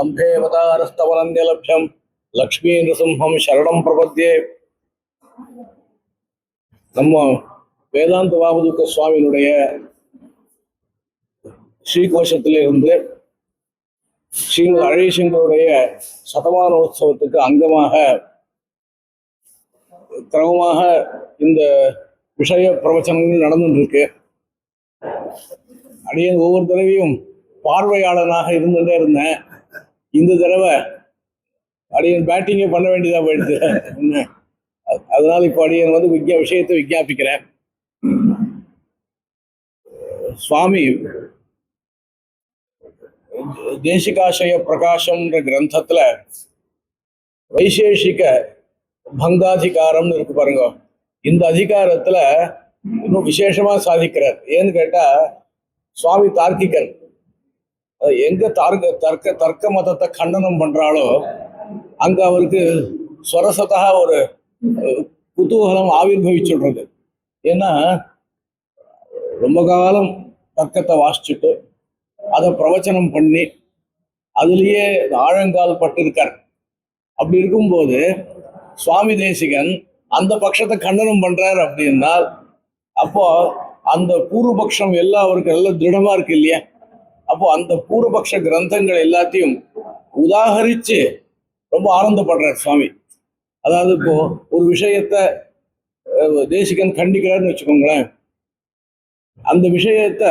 स्तंभेवतारस्तवनन्यलभ्यं लक्ष्मी नृसिंहं शरणं प्रपद्ये. நம்ம வேதாந்த வாமதுக்க சுவாமியினுடைய ஸ்ரீகோஷத்திலிருந்து ஸ்ரீமத் அழகிசங்கருடைய சதமானோத்சவத்துக்கு அங்கமாக கிரமமாக இந்த விஷய பிரவச்சனங்கள் நடந்துருக்கு. அடியேன் ஒவ்வொரு தடவையும் பார்வையாளனாக இருந்துட்டே இருந்தேன். இந்த தடவை அடியன் பேட்டிங்கே பண்ண வேண்டியதாக போயிடுது. அதனால இப்போ அடியன் வந்து விஷயத்தை விஞ்ஞாபிக்கிறேன். சுவாமி தேசிகாசய பிரகாசம்ன்ற கிரந்தத்துல வைசேஷிக பங்காதிகாரம்னு இருக்கு பாருங்க. இந்த அதிகாரத்துல இன்னும் விசேஷமா சாதிக்கிறார். ஏன்னு கேட்டா சுவாமி தார்க்கிகர் எங்க தர்க்க மதத்தை கண்டனம் பண்றாளோ அங்க அவருக்கு சொரசத்தா ஒரு குதூகலம் ஆவிர்வவிச்சுடுறது. ஏன்னா ரொம்ப காலம் தர்க்கத்தை வாசிச்சுட்டு அதை பிரவச்சனம் பண்ணி அதுலேயே ஆழங்கால் பட்டிருக்கார். அப்படி இருக்கும்போது சுவாமி தேசிகன் அந்த பட்சத்தை கண்டனம் பண்றார் அப்படின்னால் அப்போ அந்த பூர்வபக்ஷம் எல்லாம் அவருக்கு எல்லாம் திருடமா இருக்கு இல்லையா? அப்போ அந்த பூர்வபக்ஷ கிரந்தங்கள் எல்லாத்தையும் உதாகரிச்சு ரொம்ப ஆனந்தப்படுறார் சுவாமி. அதாவது இப்போ ஒரு விஷயத்த தேசிகன் கண்டிக்கிறார்னு வச்சுக்கோங்களேன். அந்த விஷயத்த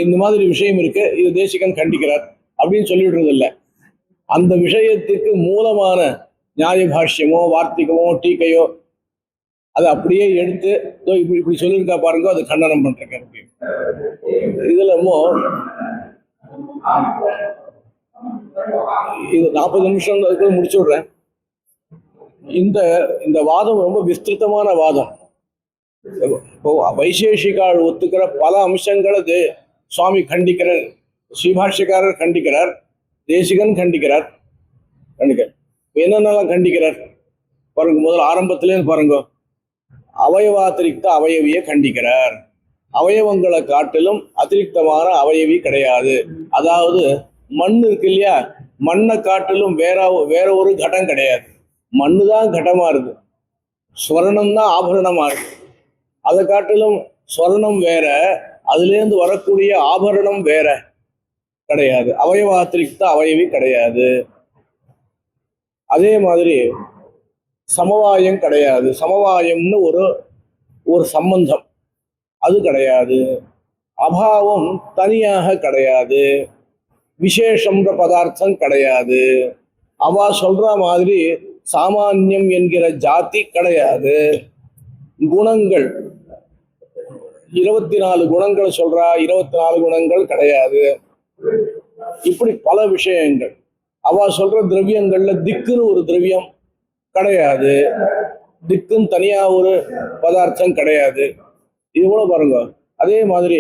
இந்த மாதிரி விஷயம் இருக்கு, இது தேசிகன் கண்டிக்கிறார் அப்படின்னு சொல்லிடுறது இல்லை. அந்த விஷயத்துக்கு மூலமான நியாய பாஷ்யமோ வார்த்திகமோ டீக்கையோ அதை அப்படியே எடுத்து இப்படி சொல்லியிருக்கா பாருங்க, அது கண்டனம் பண்றேன். இதுல இது 40 நிமிஷம் முடிச்சு விடுறேன். இந்த வாதம் ரொம்ப விஸ்திருத்தமான வாதம். இப்போ வைசேஷிகால் ஒத்துக்கிற பல அம்சங்களை சுவாமி கண்டிக்கிறார், ஸ்ரீபாஷ்யக்காரர் கண்டிக்கிறார், தேசிகன் கண்டிக்கிறார். என்னென்னலாம் கண்டிக்கிறார் பாருங்க. முதல் ஆரம்பத்திலே பாருங்க, அவயவாத்திரிக்த அவயவியை கண்டிக்கிறார். அவயவங்களை காட்டிலும் அதிரிக்தமான அவயவி கிடையாது. அதாவது மண் இருக்கு இல்லையா, மண்ணை காட்டிலும் வேற ஒரு கடம் கிடையாது. மண்ணு தான் கடமா இருக்கு, ஸ்வர்ணம் தான் ஆபரணமா இருக்கு. அதை காட்டிலும் ஸ்வர்ணம் வேற, அதுலேருந்து வரக்கூடிய ஆபரணம் வேற கிடையாது. அவயவாத்திரிக்த அவயவி கிடையாது. அதே மாதிரி சமவாயம் கிடையாது. சமவாயம்னு ஒரு சம்பந்தம் அது கிடையாது. அபாவம் தனியாக கிடையாது. விசேஷம்ன்ற பதார்த்தம் கிடையாது. அவ சொல்ற மாதிரி சாமானியம் என்கிற ஜாதி கிடையாது. குணங்கள் 24 குணங்கள் சொல்றா, 24 குணங்கள் கிடையாது. இப்படி பல விஷயங்கள். அவ சொல்ற திரவியங்கள்ல திக்குன்னு ஒரு திரவியம் கிடையாது. திக்குன்னு தனியா ஒரு பதார்த்தம் கிடையாது. இது கூட பாருங்க. அதே மாதிரி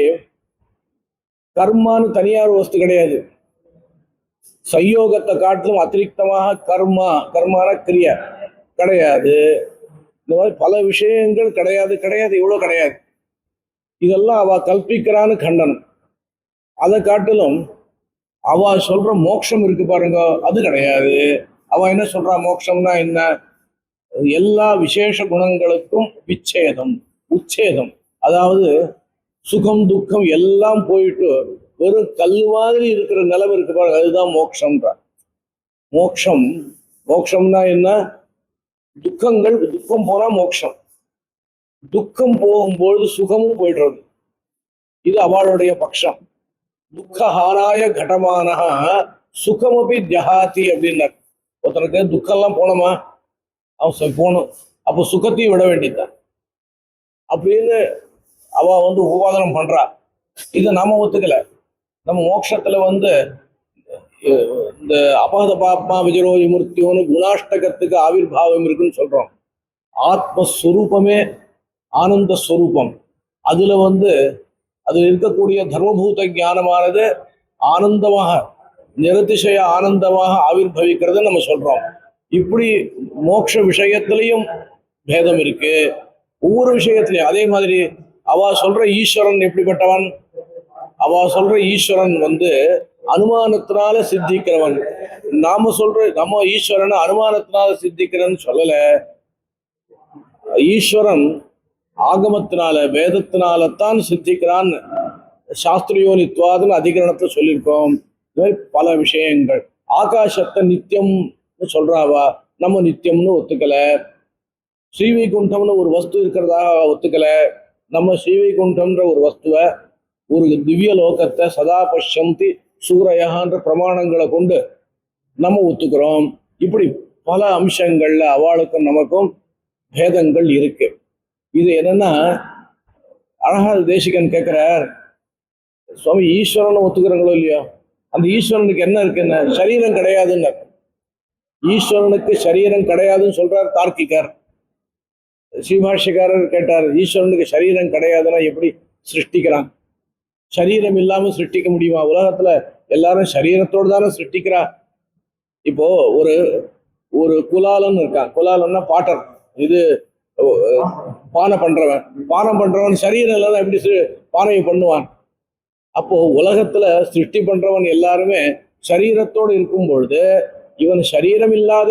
கர்மான்னு தனியார் வஸ்து கிடையாது. சயோகத்தை காட்டிலும் அதிரிக்தமாக கர்மான கிரியா கிடையாது. இந்த மாதிரி பல விஷயங்கள் கிடையாது. இவ்வளவு கிடையாது. இதெல்லாம் அவ கல்பிக்கிறான்னு கண்டனம். அதை காட்டிலும் அவ சொல்ற மோட்சம் இருக்கு பாருங்க, அது கிடையாது. அவ என்ன சொல்றா, மோட்சம்னா என்ன? எல்லா விசேஷ குணங்களுக்கும் உச்சேதம். அதாவது சுகம் துக்கம் எல்லாம் போயிட்டு ஒரு கல் மாதிரி இருக்கிற நிலவு இருக்கு பாருங்க, அதுதான் மோட்சம்ன்றா. மோட்சம்னா என்ன? துக்கம் போனா மோட்சம், துக்கம் போகும்பொழுது சுகமும் போயிடுறது. இது அவளுடைய பட்சம். துக்கஹாராய கடமான சுகமபி ஜஹாதி அப்படின்னார். ஒருத்தனுக்கு துக்கம்லாம் போனோமா, அவன் போகணும், அப்போ சுகத்தையும் விட வேண்டியதுதான் அப்படின்னு அவ உபாதனம் பண்றா. இதை நாம ஒத்துக்கல. நம்ம மோட்சத்துல இந்த அபகத பாப்மா விஜரோ விமுர்த்தியோன்னு குணாஷ்டகத்துக்கு ஆவிர்வாவம் இருக்குன்னு சொல்றோம். ஆத்மஸ்வரூபமே ஆனந்த ஸ்வரூபம். அதுல அதில் இருக்கக்கூடிய தர்மபூத ஞானமானது ஆனந்தமாக நிரதிசய ஆனந்தமாக ஆவிர்வவிக்கிறது நம்ம சொல்றோம். இப்படி மோட்ச விஷயத்திலையும் பேதம் இருக்கு. ஒவ்வொரு விஷயத்திலையும் அதே மாதிரி அவ சொல்ற ஈஸ்வரன் எப்படிப்பட்டவன்? அவ சொல்ற ஈஸ்வரன் அனுமானத்தினால சித்திக்கிறவன். நாம சொல்ற நம்ம ஈஸ்வரன் அனுமானத்தினால சித்திக்கிறன்னு சொல்லல. ஈஸ்வரன் ஆகமத்தினால வேதத்தினால்தான் சித்திக்கிறான். சாஸ்திரியோனித்வாதுன்னு அதிகரணத்தை சொல்லியிருக்கோம். இது மாதிரி பல விஷயங்கள். ஆகாசத்தை நித்தியம் சொல்றாவா, நம்ம நித்தியம்னு ஒத்துக்கல. ஸ்ரீவைகுண்டம்னு ஒரு வஸ்து இருக்கிறதா ஒத்துக்கல. நம்ம ஸ்ரீவைகுண்டம்ன்ற ஒரு வஸ்துவை, ஒரு திவ்ய லோகத்தை சதா பஷ்யந்தி சூரையகான்ற பிரமாணங்களை கொண்டு நம்ம ஒத்துக்கிறோம். இப்படி பல அம்சங்கள்ல அவளுக்கும் நமக்கும் பேதங்கள் இருக்கு. இது என்னன்னா, அழகா தேசிகன் கேட்கிறார், சுவாமி ஈஸ்வரன் ஒத்துக்கிறங்களோ இல்லையோ, அந்த ஈஸ்வரனுக்கு என்ன இருக்குன்னு, சரீரம் கிடையாதுன்னு. ஈஸ்வரனுக்கு சரீரம் கிடையாதுன்னு சொல்றார் தார்க்கிகர். ஸ்ரீபாஷ்யக்காரர் கேட்டார், ஈஸ்வரனுக்கு சரீரம் கிடையாதுன்னா எப்படி சிருஷ்டிக்கிறான்? சரீரம் இல்லாம சிருஷ்டிக்க முடியுமா? உலகத்துல எல்லாரும் சரீரத்தோடு தானே சிருஷ்டிக்கிறா. இப்போ ஒரு ஒரு குலாலன் இருக்கான். குலாலன்னா பாட்டர், இது பானை பண்றவன். பானை பண்றவன் சரீரம் இல்லாத எப்படி பானையை பண்ணுவான்? அப்போ உலகத்துல சிருஷ்டி பண்றவன் எல்லாருமே சரீரத்தோடு இருக்கும் பொழுது இவன் சரீரம் இல்லாத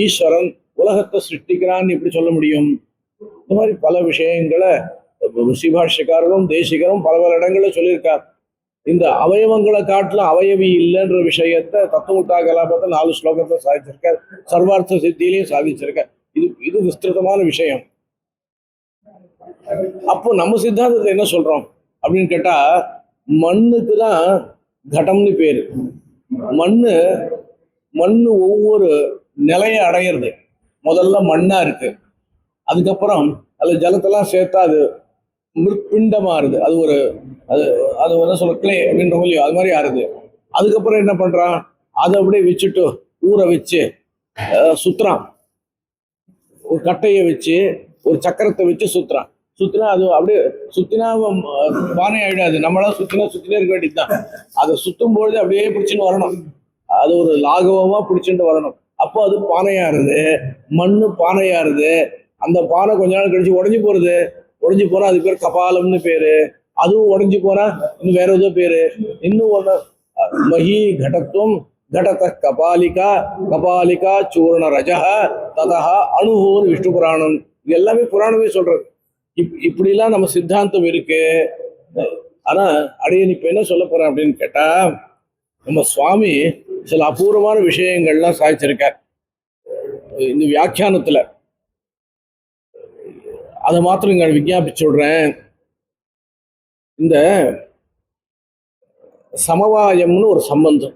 ஈஸ்வரன் உலகத்தை சிருஷ்டிக்கிறான்னு எப்படி சொல்ல முடியும்? இந்த மாதிரி பல விஷயங்களை ஸ்ரீபாஷ்யக்காரரும் தேசிகரும் பல பல இடங்களில் சொல்லியிருக்கார். இந்த அவயவங்களை காட்டிலும் அவயவி இல்லைன்ற விஷயத்தை தத்துவமுக்தா கலாபத்தை 4 ஸ்லோகத்தை சாதிச்சிருக்கார். சர்வார்த்த சித்தியிலையும் சாதிச்சிருக்கார். இது விஸ்திருதமான விஷயம். அப்போ நம்ம சித்தாந்தத்தை என்ன சொல்றோம் அப்படின்னு கேட்டா, மண்ணுக்கு தான் கடம்னு பேரு. மண்ணு ஒவ்வொரு நிலையை அடையிறது. முதல்ல மண்ணா இருக்கு, அதுக்கப்புறம் அதுல ஜலத்தெல்லாம் சேர்த்தா அது மிற்பிண்டமா ஆறுது. அது ஒரு அது என்ன சொல்ல கிளே அப்படின்ற மொழியோ அது மாதிரி ஆறுது. அதுக்கப்புறம் என்ன பண்றான், அதை அப்படியே வச்சுட்டு ஊற வச்சு சுத்துறான். ஒரு கட்டையை வச்சு ஒரு சக்கரத்தை வச்சு சுத்தினா அது அப்படியே சுத்தினா பானை ஆயிடாது. நம்மளாம் சுத்தினே இருக்க வேண்டியதுதான். அதை சுத்தும் பொழுது அப்படியே பிடிச்சுன்னு வரணும். அது ஒரு லாகவமா பிடிச்சுட்டு வரணும். அப்போ அது பானையாருது, மண்ணு பானையாருது. அந்த பானை கொஞ்ச நாள் கழிச்சு உடஞ்சி போனா அது பேர் கபாலம்னு பேரு. அதுவும் உடஞ்சி போனா இன்னும் வேற ஏதோ பேரு. இன்னும் ஒண்ணு மகி கடத்துவம் கடத கபாலிகா சூர்ண ரஜக ததா அணுகோன்னு விஷ்ணு புராணம். இது எல்லாமே புராணமே சொல்றது. இப்படிலாம் நம்ம சித்தாந்தம் இருக்கு. ஆனா அடியன் இப்ப என்ன சொல்ல போறேன் அப்படின்னு கேட்டா, நம்ம சுவாமி சில அபூர்வமான விஷயங்கள்லாம் சாதிச்சிருக்கார் இந்த வியாக்கியானத்துல. அதை மாத்திரம் இங்க விஞ்ஞாபிச்சு விடுறேன். இந்த சமவாயம்னு ஒரு சம்பந்தம்.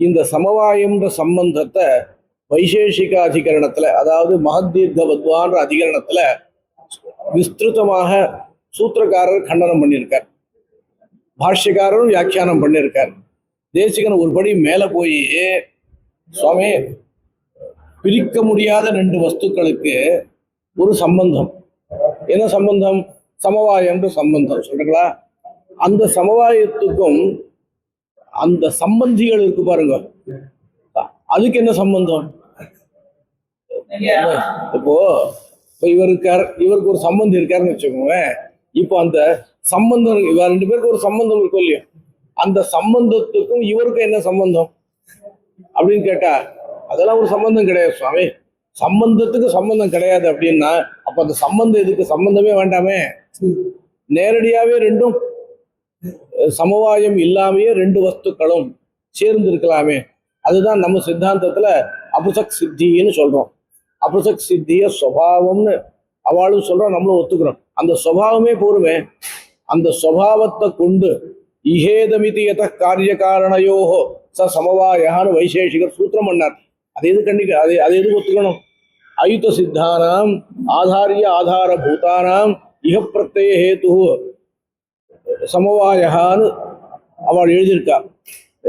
இந்த சமவாயம்ன்ற சம்பந்தத்தை வைசேஷிக அதிகரணத்துல, அதாவது மகத்தீர்க்கவத்வான்ற அதிகரணத்துல விஸ்திருதமாக சூத்திரக்காரர் கண்டனம் பண்ணியிருக்கார். பாஷ்யக்காரரும் வியாக்கியானம் பண்ணியிருக்கார். தேசிகன் ஒருபடி மேல போய், சுவாமி பிரிக்க முடியாத 2 வஸ்துக்களுக்கு ஒரு சம்பந்தம். என்ன சம்பந்தம்? சமவாயம்ன்ற சம்பந்தம் சொல்றீங்களா? அந்த சமவாயத்துக்கும் அந்த சம்பந்திகள் இருக்கு பாருங்க, அதுக்கு என்ன சம்பந்தம்? இப்போ இவருக்கு ஒரு சம்பந்தம் இருக்காருன்னு வச்சுக்கோங்க. இப்போ அந்த சம்பந்தம் இவ 2 பேருக்கு ஒரு சம்பந்தம் இருக்கும் இல்லையா? அந்த சம்பந்தத்துக்கும் இவருக்கும் என்ன சம்பந்தம் அப்படின்னு கேட்டா, அதெல்லாம் ஒரு சம்பந்தம் கிடையாது சுவாமி. சம்பந்தத்துக்கு சம்பந்தம் கிடையாது அப்படின்னா அப்ப அந்த சம்பந்தம் எதுக்கு? சம்பந்தமே வேண்டாமே. நேரடியாவே ரெண்டும் சமவாயம் இல்லாமையே 2 வஸ்துக்களும் சேர்ந்து இருக்கலாமே. அதுதான் நம்ம சித்தாந்தத்துல அபுசக் சித்தின்னு சொல்றோம். அபுசக் சித்திய சுபாவம்னு அவளும் சொல்றோம், நம்மளும் ஒத்துக்கிறோம். அந்த சுபாவமே போருமே. அந்த சுபாவத்தை கொண்டு இஹேதமிதி யத காரிய காரணயோஹோ ச சமவாயான்னு வைசேஷிகர் சூத்திரம் பண்ணார். அது எது கண்டிக்க அது எது ஒத்துக்கணும்? அயுத சித்தானாம் ஆதார பூதானாம் இஹ பிரத்யய ஹேது சமவாயான்னு அவள் எழுதியிருக்கா.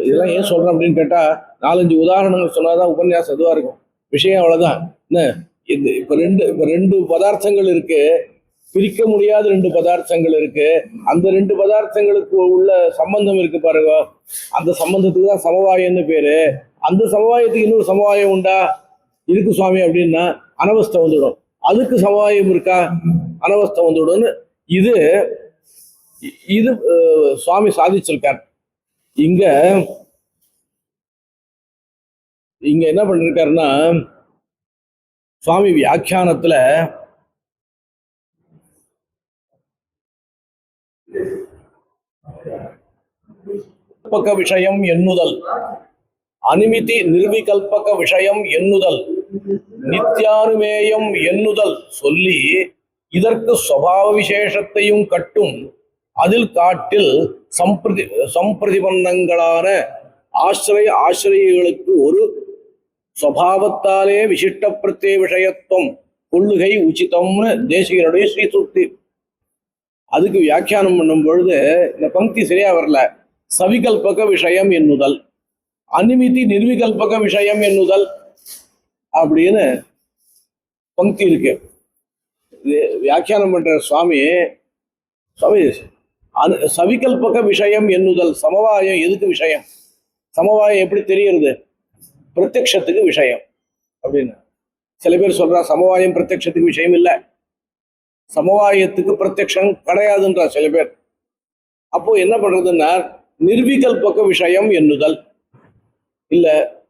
இதெல்லாம் ஏன் சொல்றேன் அப்படின்னு கேட்டா, 4-5 உதாரணங்கள் சொன்னாதான் உபன்யாசம் இதுவா இருக்கும். விஷயம் அவ்வளவுதான். என்ன இப்ப ரெண்டு பதார்த்தங்கள் இருக்கு, பிரிக்க முடியாத 2 பதார்த்தங்கள் இருக்கு. அந்த 2 பதார்த்தங்களுக்கு உள்ள சம்பந்தம் இருக்கு பாருங்க, அந்த சம்பந்தத்துக்கு தான் சமவாயம்னு பேரு. அந்த சமவாயத்துக்கு இன்னொரு சமவாயம் உண்டா? இருக்கு சுவாமி அப்படின்னா அனவஸ்தை வந்துடும். அதுக்கு சமவாயம் இருக்கா? அனவஸ்தை வந்துடும்னு இது சுவாமி சாதிச்சிருக்கார். இங்க இங்க என்ன பண்ணிருக்காருன்னா சுவாமி வியாக்கியானத்துல விஷயம் எண்ணுதல், அனுமிதி நிர்விகல்பக விஷயம் எண்ணுதல், நித்யானுமேயம் எண்ணுதல் சொல்லி இதற்கு சுபாவ விசேஷத்தையும் கட்டும். அதில் காட்டில் சம்பிரதிபன்னங்களான ஆசிரியர்களுக்கு ஒரு சுபாவத்தாலே விசிஷ்ட பிரத்யே விஷயத்துவம் கொள்ளுகை உச்சிதம்னு தேசிகனுடைய ஸ்ரீசூக்தி. அதுக்கு வியாக்கியானம் பண்ணும் பொழுது இந்த பங்கி சரியா வரல. சவிகல்பக விஷயம் எண்ணுதல், அனுமிதி நிர்விகல்பக விஷயம் எண்ணுதல் அப்படின்னு பங்கி இருக்கு. வியாக்கியானம் பண்ற சுவாமி சவிகல்பக விஷயம் எண்ணுதல், சமவாயம் எதுக்கு விஷயம்? சமவாயம் எப்படி தெரியுது? பிரத்யக்ஷத்துக்கு விஷயம் அப்படின்னு சில பேர் சொல்றா. சமவாயம் பிரத்யக்ஷத்துக்கு விஷயம் இல்லை, சமவாயத்துக்கு பிரத்யக்ஷம் கிடையாதுன்றா சில பேர். அப்போ என்ன பண்றதுன்னா நிர்விகல்பக விஷயம் எண்ணுதல் இல்ல,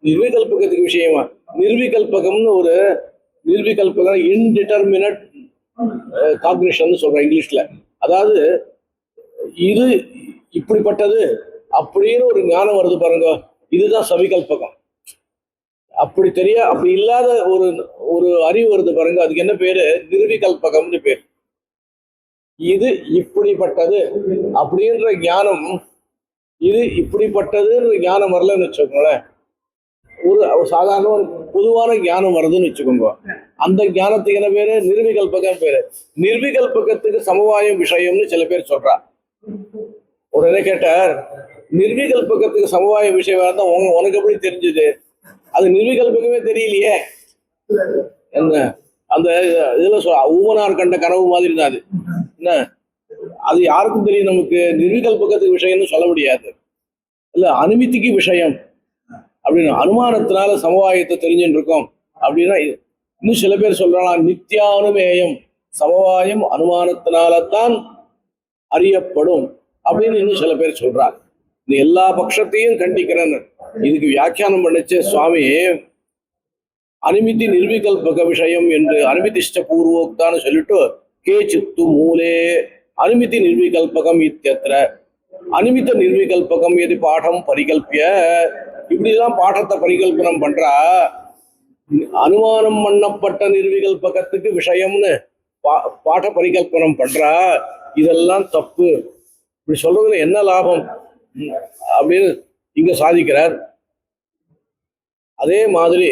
நிர்விகல்பகத்துக்கு விஷயமா? நிர்விகல்பகம்னு ஒரு நிர்விகல்பகம் இன்டிட்டர்மினட் காக்னிஷன் சொல்றேன் இங்கிலீஷ்ல. அதாவது இது இப்படிப்பட்டது அப்படின்னு ஒரு ஞானம் வருது பாருங்க, இதுதான் சவிகல்பகம். அப்படி அப்படி இல்லாத ஒரு ஒரு அறிவு வருது பாருங்க, அதுக்கு என்ன பேரு? நிர்விகல்பகம்னு பேர். இது இப்படிப்பட்டது அப்படின்ற ஞானம், இது இப்படிப்பட்டதுன்ற ஞானம் வரலன்னு வச்சுக்கோங்களேன், ஒரு சாதாரண ஒரு பொதுவான ஞானம் வருதுன்னு வச்சுக்கோங்க. அந்த ஞானத்துக்கு என்ன பேரு? நிர்விகல்பகம் பேரு. நிர்விகல்பகத்துக்கு சமவாயம் விஷயம்னு சில பேர் சொல்றா. உடனே கேட்டார், நிர்விகல்பகத்துக்கு சமவாய விஷயம் இருந்தா உனக்கு எப்படி தெரிஞ்சது? அது நிர்விகல்பகமே தெரியலையே என்ன? அந்த இதுல ஊமனார் கண்ட கனவு மாதிரி தான் அது. என்ன அது யாருக்கும் தெரியும்? நமக்கு நிர்விகல்பகத்துக்கு விஷயம்னு சொல்ல முடியாது. இல்ல அனுமிதிக்கு விஷயம் அப்படின்னு அனுமானத்தினால சமவாயத்தை தெரிஞ்சுட்டு இருக்கோம் அப்படின்னா. இன்னும் சில பேர் சொல்றாங்க நித்யானுமேயம், சமவாயம் அனுமானத்தினால்தான் அறியப்படும் அப்படின்னு இன்னும் சில பேர் சொல்றாங்க. இந்த எல்லா பட்சத்தையும் கண்டிக்கிறேன்னு இதுக்கு வியாக்கியானம் பண்ணிச்ச சுவாமி அனுமிதி நிர்விகல்பக விஷயம் என்று அனுமிதிஷ்ட பூர்வோக்தான்னு சொல்லிட்டு கே சித்து மூலே அனுமிதி நிர்விகல்பகம் இத்தியத்திர அனுமித நிர்விகல்பகம் எது பாடம் பரிகல்பிய, இப்படிதான் பாடத்தை பரிகல்பனம் பண்றா. அனுமானம் பண்ணப்பட்ட நிர்விகல்பகத்துக்கு விஷயம்னு பாட பரிகல்பனம் பண்றா. இதெல்லாம் தப்பு. இப்படி சொல்றதுல என்ன லாபம் அப்படின்னு இங்க சாதிக்கிறார். அதே மாதிரி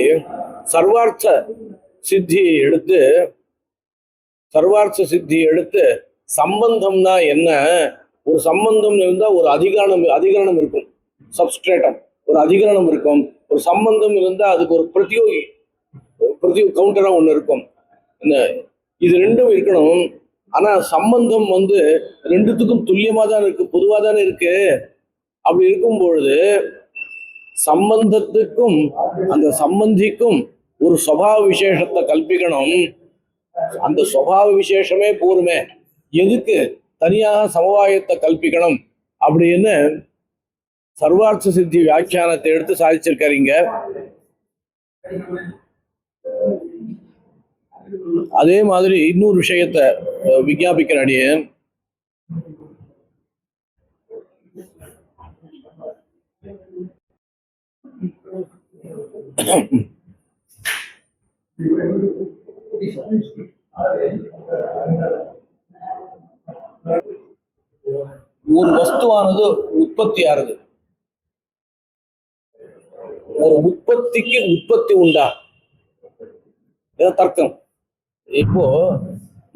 சர்வார்த்த சித்தியை எடுத்து சம்பந்தம்னா என்ன? ஒரு சம்பந்தம் இருந்தா ஒரு அதிகரணம் இருக்கும், சப்ஸ்ட்ரேட்டம் ஒரு அதிகரணம் இருக்கும். ஒரு சம்பந்தம் இருந்தா அதுக்கு ஒரு பிரதியோகி கவுண்டரா ஒண்ணு இருக்கும். என்ன, இது ரெண்டும் இருக்கணும். ஆனா சம்பந்தம் ரெண்டுத்துக்கும் துல்லியமா தான் இருக்கு, பொதுவா தானே இருக்கு. அப்படி இருக்கும் பொழுது சம்பந்தத்துக்கும் அந்த சம்பந்திக்கும் ஒரு சுபாவ விசேஷத்தை கல்பிக்கணும். அந்த சுபாவ விசேஷமே போருமே, எதுக்கு தனியாக சமவாயத்தை கல்பிக்கணும் அப்படின்னு சர்வார்த்த சித்தி வியாக்கியானத்தை எடுத்து சாதிச்சிருக்காரு இங்க. அதே மாதிரி இன்னொரு விஷயத்தை விஞ்ஞாபிக்கிற அடியேன். ஒரு வஸ்துவானது உற்பத்தி ஆறுது. ஒரு உற்பத்திக்கு உற்பத்தி உண்டா? தர்க்கம். இப்போ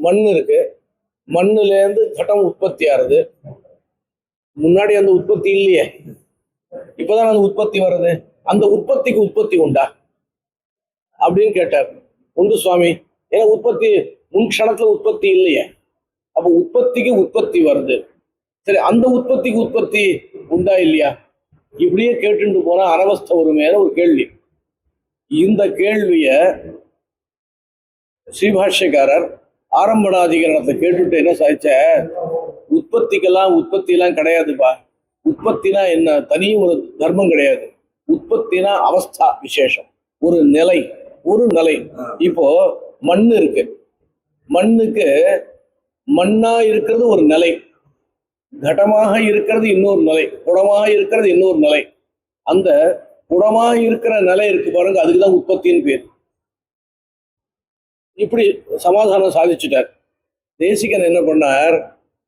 மண் இருக்கு, மண்ணுல இருந்து கட்டம் உற்பத்தி ஆறுது. முன்னாடி அந்த உற்பத்தி இல்லையே, இப்பதான் அந்த உற்பத்தி வருது. அந்த உற்பத்திக்கு உற்பத்தி உண்டா அப்படின்னு கேட்டார். உண்டு சுவாமி, ஏன்னா உற்பத்தி முன் க்ஷணத்துல உற்பத்தி இல்லையே, அப்ப உற்பத்திக்கு உற்பத்தி வருது. சரி, அந்த உற்பத்திக்கு உற்பத்தி உண்டா இல்லையா? இப்படியே கேட்டுட்டு போனா அனவஸ்தை வருமேன ஒரு கேள்வி. இந்த கேள்விய ஸ்ரீபாஷ்யக்காரர் ஆரம்பணாதிகரணத்தை கேட்டுட்டு என்ன சாதிச்ச, உற்பத்தி எல்லாம் கிடையாதுப்பா, உற்பத்தினா என்ன, தனி ஒரு தர்மம் கிடையாது. உற்பத்தினா அவஸ்தா விசேஷம், ஒரு நிலை, ஒரு நிலை. இப்போ மண் இருக்கு, மண்ணுக்கு மண்ணா இருக்கிறது ஒரு நிலை, கடமாக இருக்கிறது இன்னொரு நிலை, குடமாக இருக்கிறது இன்னொரு நிலை. அந்த குடமாக இருக்கிற நிலை இருக்கு பாருங்க, அதுக்குதான் உற்பத்தின்னு பேர். இப்படி சமாதானம் சாதிச்சுட்டார். தேசிகன் என்ன பண்ணார்,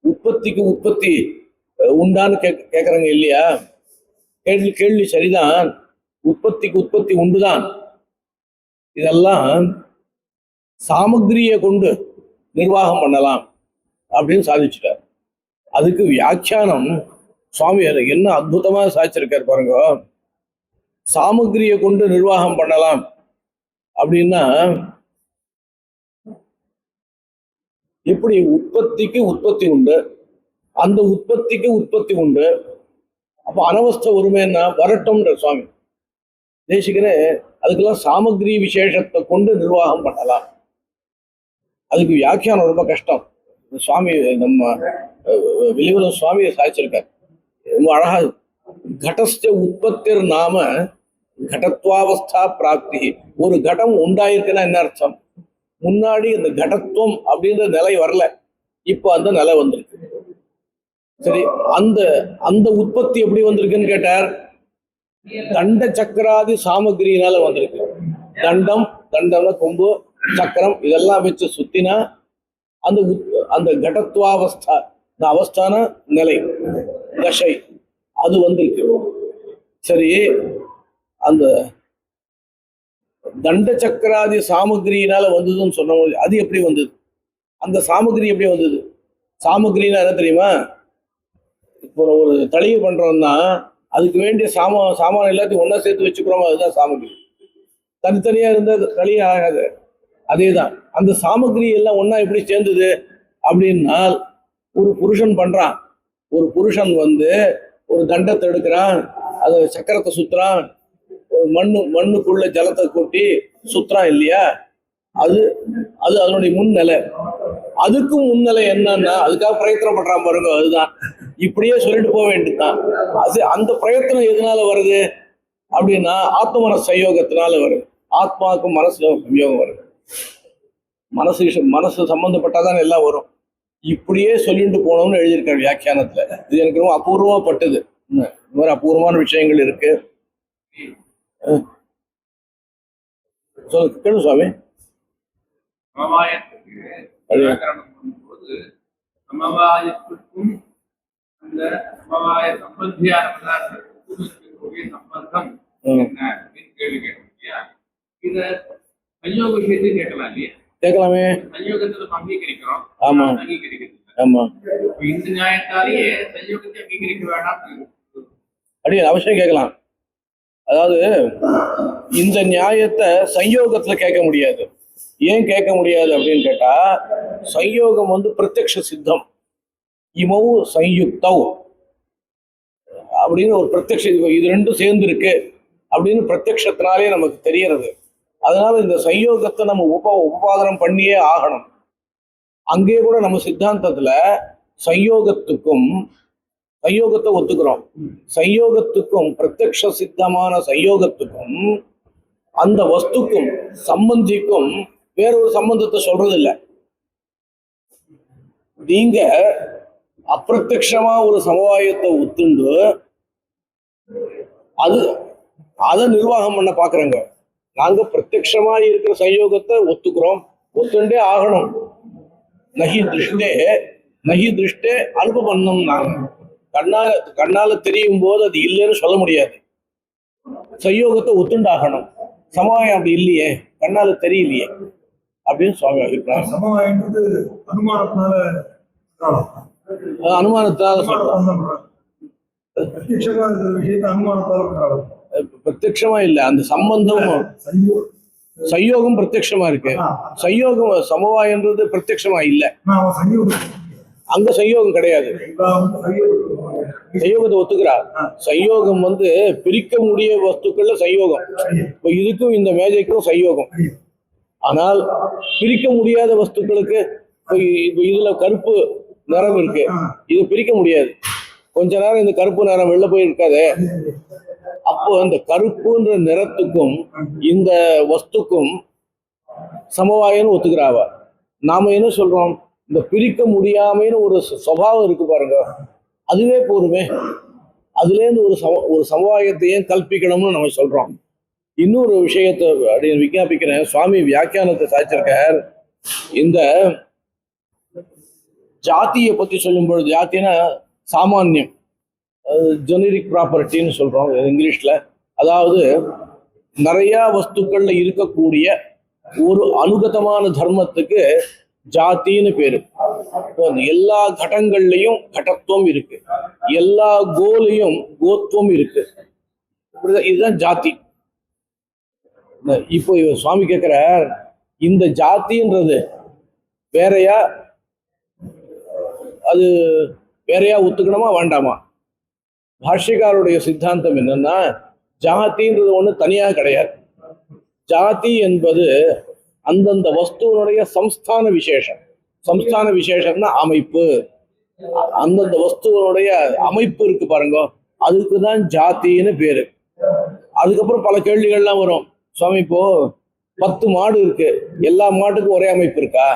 உற்பத்திக்கு உற்பத்தி உண்டான்னு கேட்கறாங்க இல்லையா, கேள்வி சரிதான், உற்பத்திக்கு உற்பத்தி உண்டுதான். இதெல்லாம் சாமகிரியை கொண்டு நிர்வாகம் பண்ணலாம் அப்படின்னு சாதிச்சுட்டார். அதுக்கு வியாக்கியானம் சுவாமி என்ன அற்புதமா சாதிச்சிருக்கார் பாருங்க. சாமகிரியை கொண்டு நிர்வாகம் பண்ணலாம் அப்படின்னா எப்படி, உற்பத்திக்கு உற்பத்தி உண்டு, அந்த உற்பத்திக்கு உற்பத்தி உண்டு. அப்ப அனவஸ்தை ஒருமைன்னா வரட்டும்ன்ற சுவாமி தேசிகரே. அதுக்கெல்லாம் சாமகிரி விசேஷத்தை கொண்டு நிர்வாகம் பண்ணலாம். அதுக்கு வியாக்கியானம் ரொம்ப கஷ்டம். சுவாமி நம்ம வெளிவலம் சுவாமியை சாதிச்சிருக்கார் ரொம்ப அழகா. கடஸ்த உற்பத்திர் நாம கடத்வாவஸ்தா பிராப்தி. ஒரு கடம் உண்டாயிருக்குன்னா என்ன அர்த்தம், முன்னாடி இந்த கடத்துவம் அப்படின்ற நிலை வரல, இப்போ அந்த நிலை வந்திருக்கு. சரி, அந்த அந்த உற்பத்தி எப்படி வந்திருக்குன்னு கேட்டார். தண்ட சக்கராதி சாமகிரியினால வந்திருக்கு. தண்டம்னா கொம்பு, சக்கரம் இதெல்லாம் வச்சு சுத்தினா அந்த அந்த கடத்துவாவஸ்தா, இந்த அவஸ்தான நிலை, தசை, அது வந்திருக்கு. சரி, அந்த தண்ட சக்கராதி சாமகிரியினால வந்ததுன்னு சொன்ன, அது எப்படி வந்தது, அந்த சாமகிரி எப்படி வந்தது? சாமகிரின்னா என்ன தெரியுமா, இப்போ ஒரு தளிகை பண்றோம்னா அதுக்கு வேண்டிய சாமான் எல்லாத்தையும் ஒன்னா சேர்த்து வச்சுக்கிறோம், அதுதான் சாமகிரி. தனித்தனியா இருந்த தளிகை ஆகாது. அதேதான் அந்த சாமகிரி எல்லாம் ஒன்னா எப்படி சேர்ந்தது அப்படின்னா, ஒரு புருஷன் பண்றான், ஒரு புருஷன் ஒரு தண்டத்தை எடுக்கிறான், அதை சக்கரத்தை சுத்துறான், மண்ணுக்குள்ள ஜலத்தை கொட்டி சுத்துறான் இல்லையா, அது அது அதனுடைய முன்னிலை. அதுக்கும் முன்னிலை என்னன்னா அதுக்காக பிரயத்தனம் பண்றான் பாருங்க, அதுதான். இப்படியே சொல்லிட்டு போக வேண்டியதுதான். அது அந்த பிரயத்தனம் எதனால வருது அப்படின்னா ஆத்ம மனசு சயோகத்தினால வருது. ஆத்மாவுக்கும் மனசுல சம்யோகம் வருது. மனசு சம்பந்தப்பட்டாதான் எல்லாம் வரும். இப்படியே சொல்லிட்டு போனோம்னு எழுதியிருக்காரு வியாக்கியானத்துல. இது எனக்கு ரொம்ப அபூர்வப்பட்டது. இந்த மாதிரி அபூர்வமான விஷயங்கள் இருக்கு. கேளு சுவாமி. சமவாயத்திற்கும் அந்த சமவாய சம்பந்தியான சம்பந்தம் என்ன அப்படின்னு கேள்வி கேட்க, இத சயோக விஷயத்தையும் கேட்கலாம் இல்லையா? கேட்கலாமே. சயோகத்தை அங்கீகரிக்கிறோம். ஆமா, அங்கீகரிக்கிறது. ஆமா. இந்த நியாயத்தாலேயே சயோகத்தை அங்கீகரிக்க வேண்டாம் அப்படி அவசியம் கேட்கலாம். அதாவது இந்த நியாயத்தை சயோகத்துல கேட்க முடியாது. ஏன் கேட்க முடியாது அப்படின்னு கேட்டா, சயோகம் பிரத்யக்ஷ சித்தம். இமவு சயுக்தவ் அப்படின்னு ஒரு பிரத்யக்ஷ, இது ரெண்டும் சேர்ந்து இருக்கு அப்படின்னு பிரத்யக்ஷத்தினாலே நமக்கு தெரியறது. அதனால இந்த சயோகத்தை நம்ம உபாதனம் பண்ணியே ஆகணும். அங்கே கூட நம்ம சித்தாந்தத்துல சயோகத்தை ஒத்துக்கிறோம். சயோகத்துக்கும் பிரத்யக்ஷ சித்தமான சயோகத்துக்கும் அந்த வஸ்துக்கும் சம்பந்திக்கும் வேறொரு சம்பந்தத்தை சொல்றது இல்லை. நீங்க அப்பிரத்யக்ஷமா ஒரு சமவாயத்தை ஒத்துண்டு அதை நிர்வாகம் பண்ண பாக்குறாங்க. நாங்க பிரத்யக்ஷமா இருக்கிற சயோகத்தை ஒத்துக்கிறோம், ஒத்துண்டே ஆகணும். நகி திருஷ்டே அனுபவம். நாங்க கண்ணால தெரியும் போது அது இல்லைன்னு சொல்ல முடியாது. சயோகத்தை ஒத்துண்டாகணும். சமவாயம் அப்படி இல்லையே, கண்ணால தெரியலையே அப்படின்னு சுவாமி அபிப்பிராயம். அனுமானத்தால பிரத்யக்ஷமா இல்ல, அந்த சம்பந்தம் சயோகம் பிரத்யக்ஷமா இருக்கு. சயோகம் சமவாயன்றது பிரத்யக்ஷமா இல்ல, அங்க சயோகம் கிடையாது. சயோகத்தை ஒத்துக்கிறார். சயோகம் பிரிக்க முடிய வஸ்துக்கள்ல சயோகம். இப்ப இதுக்கும் இந்த மேஜைக்கும் சயோகம். ஆனால் பிரிக்க முடியாத வஸ்துக்களுக்கு, இதுல கருப்பு நிறம் இருக்கு, இது பிரிக்க முடியாது. கொஞ்ச நேரம் இந்த கருப்பு நேரம் வெளில போய் இருக்காது. அப்போ இந்த கருப்புன்ற நிறத்துக்கும் இந்த வஸ்துக்கும் சமவாயன்னு ஒத்துக்கிறாவ. நாம என்ன சொல்றோம், இந்த பிரிக்க முடியாமைன்னு ஒரு சுபாவம் இருக்கு பாருங்க, அதுவே போருமே. அதுலேருந்து ஒரு சமவாயத்தை ஏன் கல்பிக்கணும்னு நம்ம சொல்றோம். இன்னொரு விஷயத்தை அப்படின்னு விஞ்ஞாபிக்கிறேன். சுவாமி வியாக்கியானத்தை சாய்ச்சிருக்கார். இந்த ஜாத்தியை பத்தி சொல்லும் பொழுது, ஜாத்தினா சாமானியம், ஜெனரிக் ப்ராப்பர்ட்டின்னு சொல்றோம் இங்கிலீஷ்ல. அதாவது நிறைய வஸ்துக்கள்ல இருக்கக்கூடிய ஒரு அனுகதமான தர்மத்துக்கு ஜாத்தின்னு பேரு. எல்லா கடங்கள்லையும் கடத்துவம் இருக்கு, எல்லா கோலையும் கோத்துவம் இருக்கு. இதுதான் ஜாதி. இப்போ சுவாமி கேட்கிறார், இந்த ஜாதின்றது வேறையா, அது வேறையா ஒத்துக்கணுமா வேண்டாமா? பாஷ்யக்காருடைய சித்தாந்தம் என்னன்னா, ஜாதின்றது ஒண்ணு தனியா கிடையாது. ஜாதி என்பது அந்தந்த வஸ்துவனுடைய சம்ஸ்தான விசேஷம். சம்ஸ்தான விசேஷம்னா அமைப்பு. அந்தந்த வஸ்துவனுடைய அமைப்பு இருக்கு பாருங்க, அதுக்குதான் ஜாத்தின்னு பேரு. அதுக்கப்புறம் பல கேள்விகள்லாம் வரும். சுவாமி, இப்போ 10 மாடு இருக்கு, எல்லா மாட்டுக்கும் ஒரே அமைப்பு இருக்கா?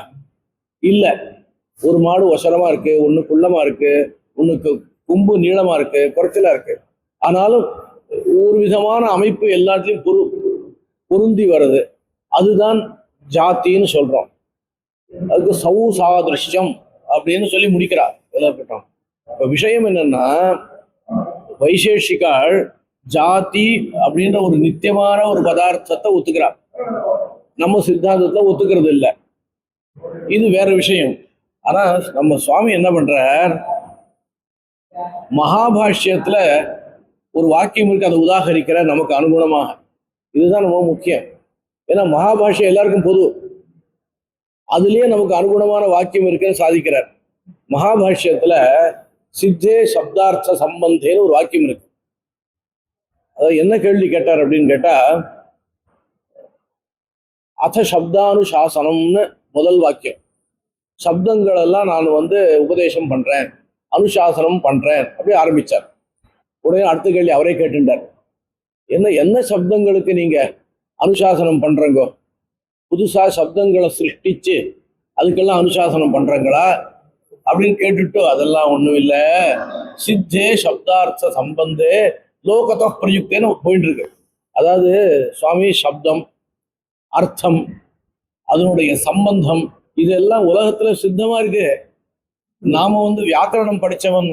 இல்ல. ஒரு மாடு ஒசரமா இருக்கு, ஒண்ணு குள்ளமா இருக்கு, ஒண்ணுக்கு கொம்பு நீளமா இருக்கு, குறைச்சலா இருக்கு. ஆனாலும் ஒரு விதமான அமைப்பு எல்லாத்துலயும் பொருந்தி வருது. அதுதான் ஜாத்தின்னு சொல்றோம். அதுக்கு சௌசாதிருஷ்யம் அப்படின்னு சொல்லி முடிக்கிறார். இப்ப விஷயம் என்னன்னா, வைசேஷிகாள் ஜாதி அப்படின்ற ஒரு நித்தியமான ஒரு பதார்த்தத்தை ஒத்துக்கிறார். நம்ம சித்தாந்தத்தை ஒத்துக்கிறது இல்லை. இது வேற விஷயம். ஆனா நம்ம சுவாமி என்ன பண்றார், மகாபாஷ்யத்துல ஒரு வாக்கியம் இருக்கு, அதை உதாகரிக்கிற நமக்கு அனுகுணமாக. இதுதான் ரொம்ப முக்கியம். ஏன்னா மகாபாஷ்யம் எல்லாருக்கும் பொது, அதுலயே நமக்கு அனுகுணமான வாக்கியம் இருக்குன்னு சாதிக்கிறார். மகாபாஷ்யத்துல சித்தே சப்தார்த்த சம்பந்தேன்னு ஒரு வாக்கியம் இருக்கு. அதாவது என்ன கேள்வி கேட்டார் அப்படின்னு கேட்டா, அத சப்தானுசாசனம்னு முதல் வாக்கியம். சப்தங்கள் எல்லாம் நான் உபதேசம் பண்றேன், அனுசாசனம் பண்றேன் அப்படி ஆரம்பிச்சார். உடனே அடுத்த கேள்வி அவரே கேட்டுட்டார், என்ன சப்தங்களுக்கு நீங்க அனுசாசனம் பண்றங்கோ? புதுசா சப்தங்களை சிருஷ்டிச்சு அதுக்கெல்லாம் அனுசாசனம் பண்றங்களா அப்படின்னு கேட்டுட்டு, அதெல்லாம் ஒண்ணும் இல்லை, சித்தே சப்தார்த்த சம்பந்தே லோகத்தோ பிரயுக்தேன்னு போயிட்டு இருக்கு. அதாவது சுவாமி, சப்தம், அர்த்தம், அதனுடைய சம்பந்தம், இதெல்லாம் உலகத்துல சித்தமா இருக்கு. நாம வியாக்கரணம் படிச்சவன்